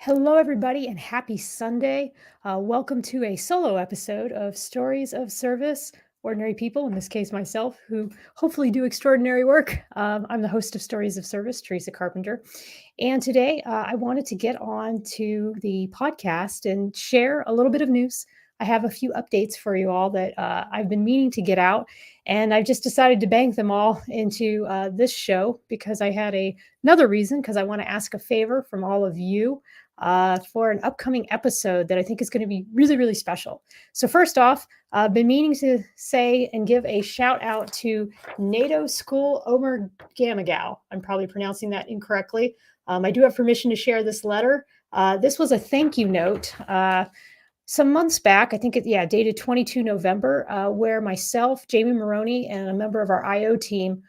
Hello, everybody, and happy Sunday. Welcome to a solo episode of Stories of Service, Ordinary People, in this case, myself, who hopefully do extraordinary work. I'm the host of Stories of Service, Teresa Carpenter. And today I wanted to get on to the podcast and share a little bit of news. I have a few updates for you all that I've been meaning to get out, and I've just decided to bank them all into this show because I had another reason, because I want to ask a favor from all of you for an upcoming episode that I think is going to be really, really special. So first off, I've been meaning to say and give a shout out to NATO School Omer Gamagao. I'm probably pronouncing that incorrectly. I do have permission to share this letter. This was a thank you note some months back, I think dated 22 November, where myself, Jamie Maroney, and a member of our IO team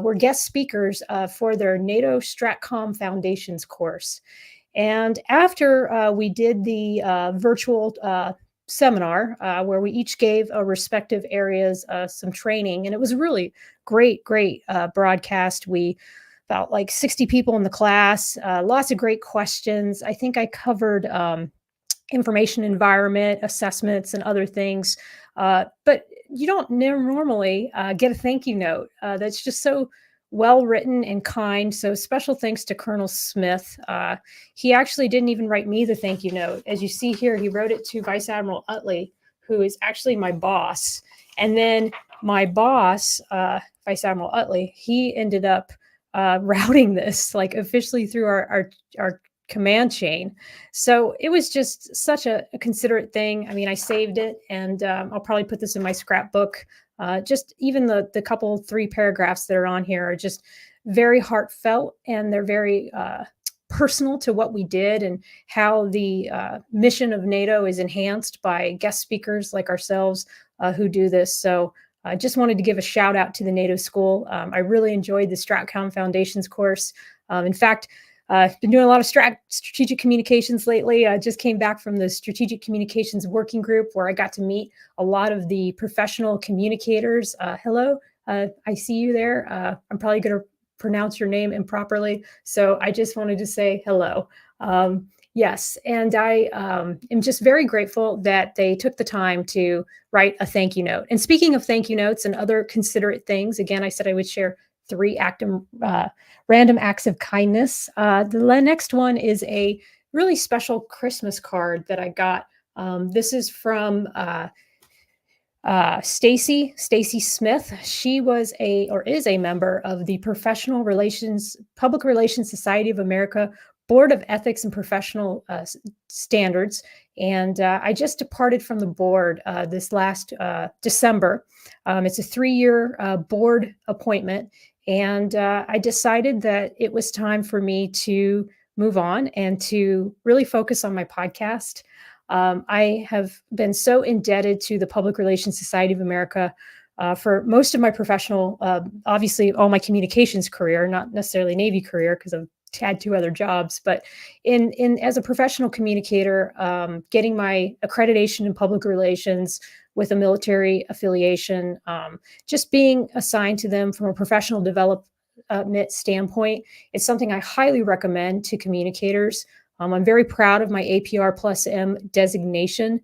were guest speakers for their NATO Stratcom Foundations course. And after we did the virtual seminar, where we each gave our respective areas some training, and it was a really great broadcast. We about like 60 people in the class, lots of great questions. I think I covered information environment assessments and other things. But you don't normally get a thank you note that's just so well written and kind. So special thanks to Colonel Smith. He actually didn't even write me the thank you note. As you see here, he wrote it to Vice Admiral Utley, who is actually my boss. And then my boss, Vice Admiral Utley, he ended up routing this like officially through our command chain. So it was just such a considerate thing. I mean, I saved it, and I'll probably put this in my scrapbook. Just even the couple 3 paragraphs that are on here are just very heartfelt, and they're very personal to what we did and how the mission of NATO is enhanced by guest speakers like ourselves who do this. So I just wanted to give a shout out to the NATO school. I really enjoyed the Stratcom Foundations course. In fact, I've been doing a lot of strategic communications lately. I just came back from the Strategic Communications Working Group, where I got to meet a lot of the professional communicators. Hello, I see you there. I'm probably going to pronounce your name improperly, so I just wanted to say hello. Yes, and I am just very grateful that they took the time to write a thank you note. And speaking of thank you notes and other considerate things, again, I said I would share 3 random acts of kindness. The next one is a really special Christmas card that I got. This is from Stacy Smith. She was is a member of the Public Relations Society of America Board of Ethics and Professional Standards. And I just departed from the board this last December. It's a 3-year board appointment. And I decided that it was time for me to move on and to really focus on my podcast. I have been so indebted to the Public Relations Society of America for most of my professional, obviously all my communications career, not necessarily Navy career, because I've had 2 other jobs, but in as a professional communicator, getting my accreditation in public relations with a military affiliation, just being assigned to them from a professional development standpoint, it's something I highly recommend to communicators. I'm very proud of my APR plus M designation.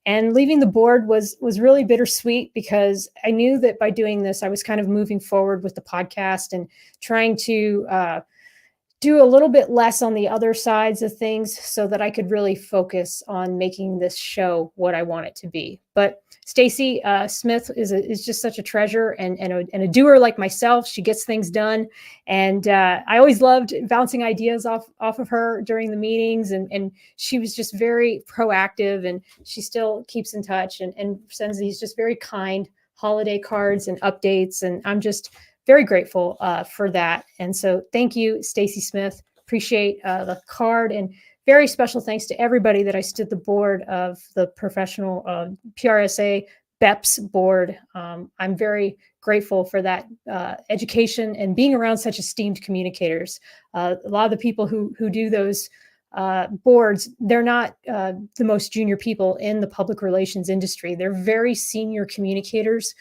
And leaving the board was really bittersweet, because I knew that by doing this, I was kind of moving forward with the podcast and trying to do a little bit less on the other sides of things so that I could really focus on making this show what I want it to be. But Stacy Smith is just such a treasure and a doer like myself. She gets things done. And I always loved bouncing ideas off of her during the meetings. And she was just very proactive, and she still keeps in touch and sends these just very kind holiday cards and updates. And I'm just very grateful for that. And so thank you, Stacy Smith. Appreciate the card, and very special thanks to everybody that I stood the board of the professional PRSA BEPS board. I'm very grateful for that education and being around such esteemed communicators. A lot of the people who do those boards, they're not the most junior people in the public relations industry. They're very senior communicators,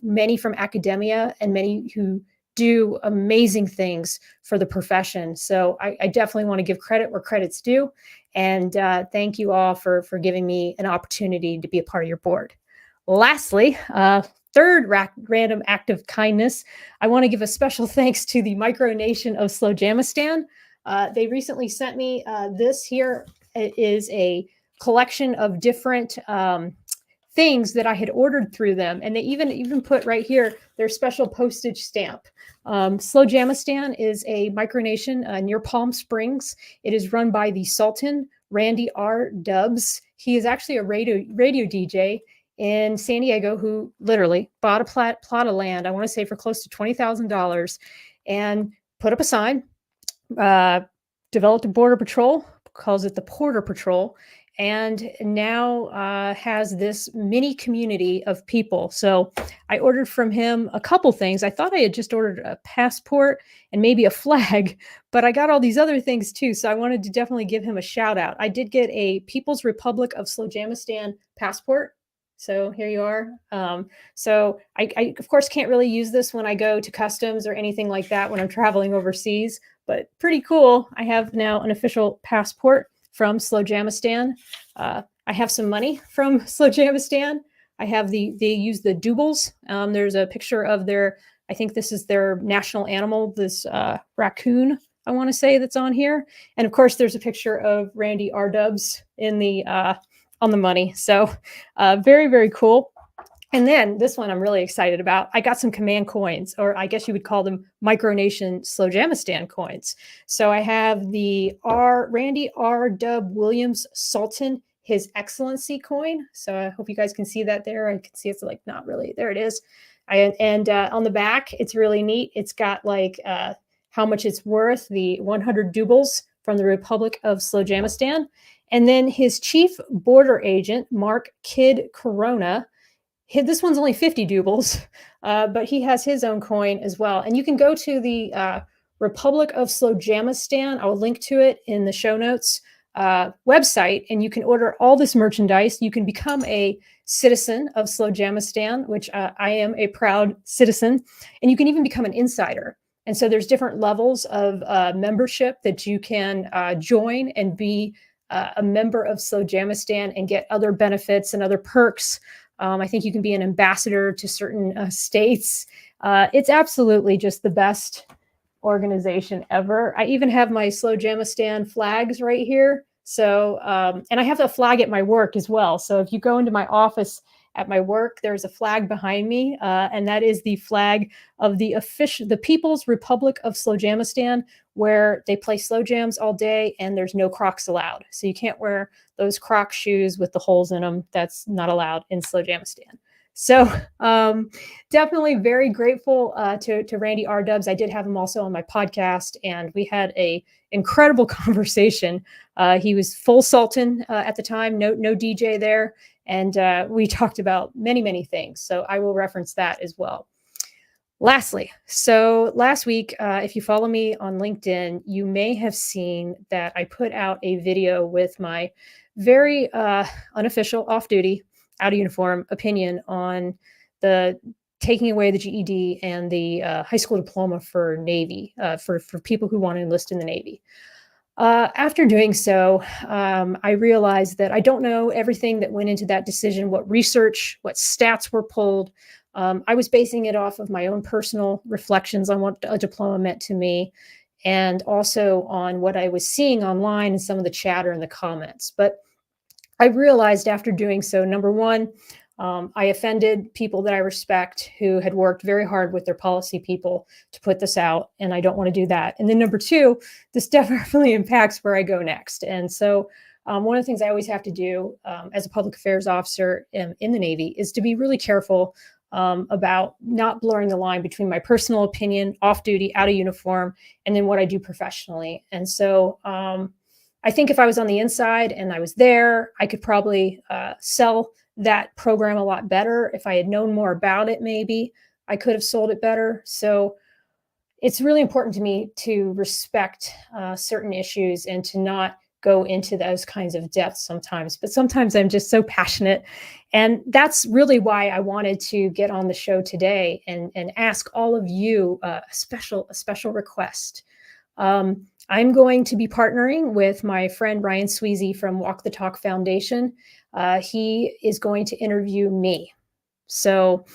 many from academia and many who do amazing things for the profession. So I definitely want to give credit where credit's due. And thank you all for giving me an opportunity to be a part of your board. Lastly, third random act of kindness, I want to give a special thanks to the micronation of Slowjamistan. They recently sent me this here. It is a collection of different things that I had ordered through them. And they even put right here their special postage stamp. Slowjamistan is a micronation near Palm Springs. It is run by the Sultan Randy R. Dubs. He is actually a radio DJ in San Diego who literally bought a plot of land, I want to say for close to $20,000, and put up a sign, developed a border patrol, calls it the Porter Patrol, and now has this mini community of people. So I ordered from him a couple things. I thought I had just ordered a passport and maybe a flag, but I got all these other things too. So I wanted to definitely give him a shout out. I did get a People's Republic of Slowjamistan passport. So here you are. So I, of course, can't really use this when I go to customs or anything like that when I'm traveling overseas, but pretty cool. I have now an official passport from Slowjamistan. I have some money from Slowjamistan. I have they use the doubles. There's a picture of their, I think this is their national animal, this raccoon, I want to say, that's on here. And of course, there's a picture of Randy R. Dubs in the on the money. So very, very cool. And then this one I'm really excited about. I got some command coins, or I guess you would call them micronation Slowjamistan coins. So I have the Randy R. Dub Williams Sultan His Excellency coin. So I hope you guys can see that there. I can see it's like not really. There it is. And on the back, it's really neat. It's got like how much it's worth, the 100 doubles from the Republic of Slowjamistan. And then his chief border agent, Mark Kid Corona, this one's only 50 doubles, but he has his own coin as well. And you can go to the Republic of Slowjamistan. I'll link to it in the show notes website, and you can order all this merchandise. You can become a citizen of Slowjamistan, which I am a proud citizen, and you can even become an insider. And so there's different levels of membership that you can join and be a member of Slowjamistan and get other benefits and other perks. I think you can be an ambassador to certain states. It's absolutely just the best organization ever. I even have my Slowjamistan flags right here. So, and I have a flag at my work as well. So if you go into my office at my work, there's a flag behind me, and that is the flag of the People's Republic of Slowjamistan, where they play slow jams all day and there's no Crocs allowed. So you can't wear those Croc shoes with the holes in them. That's not allowed in Slowjamistan. So definitely very grateful to Randy R. Dubs. I did have him also on my podcast, and we had a incredible conversation. He was full Sultan at the time, no DJ there. And we talked about many, many things. So I will reference that as well. Lastly, so last week, if you follow me on LinkedIn, you may have seen that I put out a video with my very unofficial, off-duty, out of uniform opinion on the taking away the GED and the high school diploma for Navy, for people who want to enlist in the Navy. After doing so, I realized that I don't know everything that went into that decision, what research, what stats were pulled. I was basing it off of my own personal reflections on what a diploma meant to me, and also on what I was seeing online and some of the chatter in the comments. But I realized after doing so, number one, I offended people that I respect who had worked very hard with their policy people to put this out, and I don't want to do that. And then number two, this definitely impacts where I go next. And so one of the things I always have to do as a public affairs officer in the Navy is to be really careful about not blurring the line between my personal opinion, off duty, out of uniform, and then what I do professionally. And so I think if I was on the inside and I was there, I could probably sell that program a lot better. If I had known more about it, maybe I could have sold it better. So it's really important to me to respect certain issues and to not go into those kinds of depths sometimes, but sometimes I'm just so passionate. And that's really why I wanted to get on the show today and ask all of you a special request. I'm going to be partnering with my friend Ryan Sweazy from Walk the Talk Foundation. He is going to interview me. So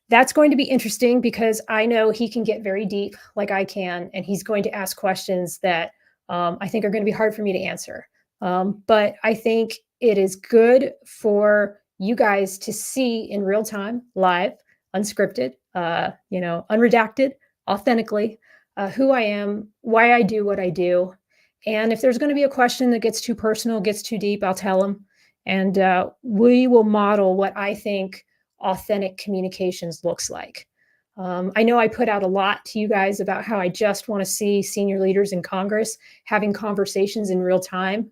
that's going to be interesting because I know he can get very deep like I can, and he's going to ask questions that I think are going to be hard for me to answer. But I think it is good for you guys to see in real time, live, unscripted, unredacted, authentically, who I am, why I do what I do. And if there's going to be a question that gets too personal, gets too deep, I'll tell him. And we will model what I think authentic communications looks like. I know I put out a lot to you guys about how I just want to see senior leaders in Congress having conversations in real time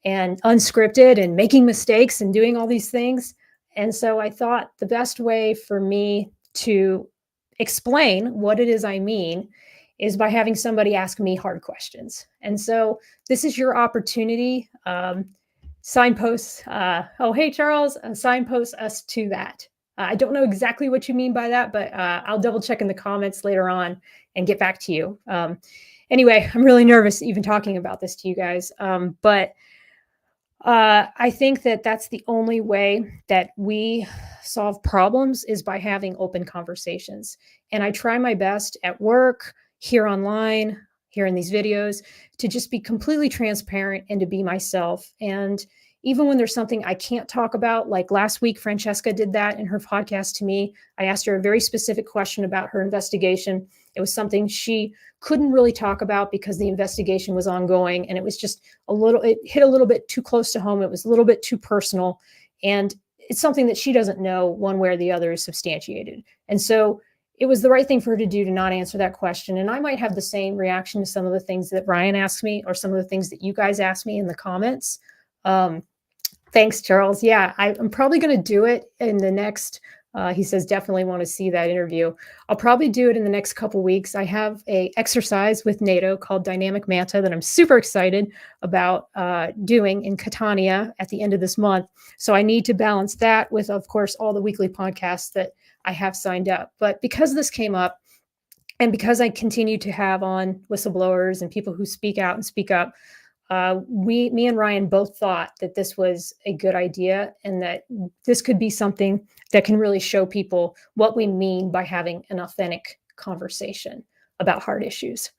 and unscripted and making mistakes and doing all these things. And so I thought the best way for me to explain what it is I mean is by having somebody ask me hard questions. And so this is your opportunity. Signposts. Oh, hey, Charles, signpost us to that. I don't know exactly what you mean by that, but I'll double check in the comments later on and get back to you. Anyway, I'm really nervous even talking about this to you guys. But I think that that's the only way that we solve problems is by having open conversations. And I try my best at work, here online, here in these videos, to just be completely transparent and to be myself. And even when there's something I can't talk about, like last week, Francesca did that in her podcast to me. I asked her a very specific question about her investigation. It was something she couldn't really talk about because the investigation was ongoing. And it was just it hit a little bit too close to home. It was a little bit too personal. And it's something that she doesn't know one way or the other is substantiated. And so it was the right thing for her to do to not answer that question. And I might have the same reaction to some of the things that Ryan asked me or some of the things that you guys asked me in the comments. Thanks, Charles. Yeah, I'm probably going to do it in the next, he says, definitely want to see that interview. I'll probably do it in the next couple weeks. I have a exercise with NATO called Dynamic Manta that I'm super excited about doing in Catania at the end of this month. So I need to balance that with, of course, all the weekly podcasts that I have signed up. But because this came up and because I continue to have on whistleblowers and people who speak out and speak up, me and Ryan both thought that this was a good idea and that this could be something that can really show people what we mean by having an authentic conversation about hard issues.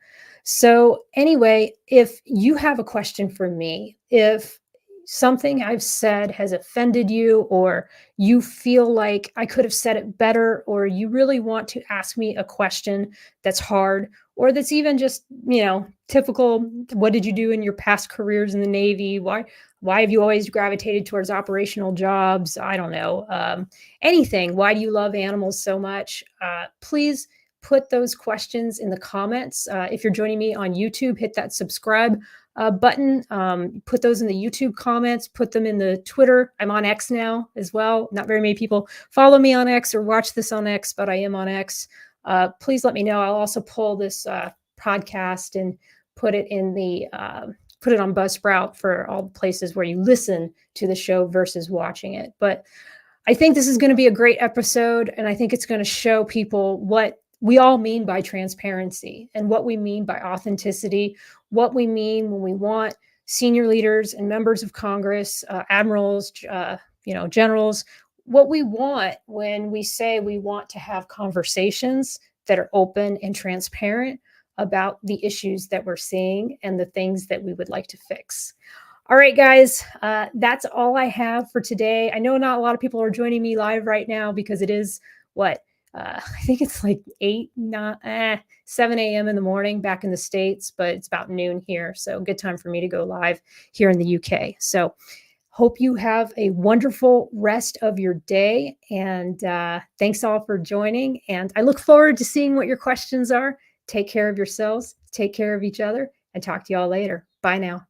So anyway, if you have a question for me, if something I've said has offended you, or you feel like I could have said it better, or you really want to ask me a question that's hard, or that's even just, typical, what did you do in your past careers in the Navy? Why have you always gravitated towards operational jobs? I don't know. Anything. Why do you love animals so much? Please put those questions in the comments. If you're joining me on YouTube, hit that subscribe button. Put those in the YouTube comments. Put them in the Twitter. I'm on X now as well. Not very many people follow me on X or watch this on X, but I am on X. Please let me know. I'll also pull this podcast and put it in the put it on Buzzsprout for all the places where you listen to the show versus watching it. But I think this is going to be a great episode, and I think it's going to show people what we all mean by transparency and what we mean by authenticity, what we mean when we want senior leaders and members of Congress, admirals, generals, what we want when we say we want to have conversations that are open and transparent about the issues that we're seeing and the things that we would like to fix. All right, guys, that's all I have for today. I know not a lot of people are joining me live right now because it is I think it's like 7 a.m. in the morning back in the States, but it's about noon here. So good time for me to go live here in the UK. So hope you have a wonderful rest of your day. And thanks all for joining. And I look forward to seeing what your questions are. Take care of yourselves, take care of each other, and talk to y'all later. Bye now.